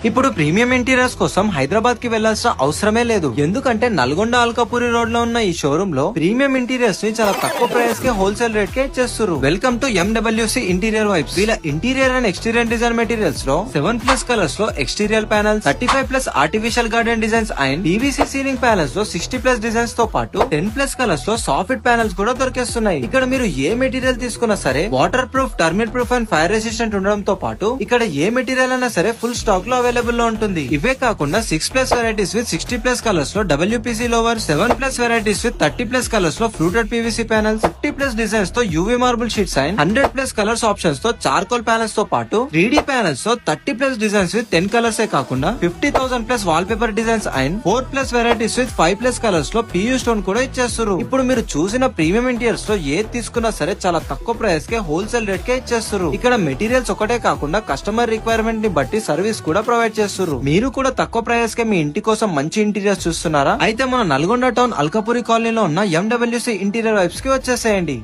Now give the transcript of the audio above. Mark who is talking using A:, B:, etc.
A: ఇప్పుడు premium interiors కోసం హైదరాబాద్ కి వెళ్లాల్సిన అవసరమే లేదు. ఎందుకంటే నల్గొండ అల్కాపురి రోడ్ లో ఉన్న ఈ షోరూమ్ లో ప్రీమియం ఇంటీరియర్స్ ని చాలా తక్కువ ప్రైస్ కి హోల్సేల్ రేట్ కే ఇచ్చేస్తారు. Welcome to MWC interior vibes. వీళ్ళ interior and exterior design materials లో 7+ కలర్స్ లో exterior panels, 35+ artificial garden designs and PVC ceiling panels లో 60+ డిజైన్స్ తో పాటు 10+ కలర్స్ లో సాఫ్ట్ ప్యానల్స్ కూడా దొరికేస్తున్నాయి. ఇక్కడ మీరు ఏ మెటీరియల్ తీసుకున్నా సరే water proof, thermal proof and fire resistant ఉండడంతో పాటు ఇక్కడ ఏ మెటీరియల్ అయినా సరే ఫుల్ స్టాక్ లో అవైలబుల్ లో ఉంటుంది. ఇవే కాకుండా 6+ వెరైటీస్ విత్ 60+ కలర్స్ లో WPC lower, 7+ varieties with 30+ colours లో ఫ్లూటెడ్ PVC ప్యానల్స్, 50+ డిజైన్స్ తో UV marble sheets and 100+ colours options తో చార్కోల్ ప్యానల్స్ తో పాటు 3D ప్యానల్స్ తో 30+ డిజైన్స్ విత్ 10 కలర్స్ ఏ కాకుండా 50,000+ wall paper designs and 4+ varieties with 5+ colours లో PU stone కూడా ఇచ్చేస్తారు. ఇప్పుడు మీరు చూసిన ప్రీమియం ఇంటీరియర్స్ లో ఏది తీసుకున్నా సరే చాలా తక్కువ ప్రైస్ కే హోల్సేల్ రేట్ కే ఇచ్చేస్తారు. ఇక్కడ మెటీరియల్స్ ఒకటే కాకుండా కస్టమర్ రిక్వైర్మెంట్ ని బట్టి సర్వీస్ కూడా ప్రొవైడ్ చేస్తారు. మీరు కూడా తక్కువ ప్రైస్ కే మీ ఇంటి కోసం మంచి ఇంటీరియర్స్ చూస్తున్నారా? అయితే మన నల్గొండ టౌన్ అల్కాపురి కాలనీలో ఉన్న MWC ఇంటీరియర్ వైబ్స్ కి వచ్చేసేయండి.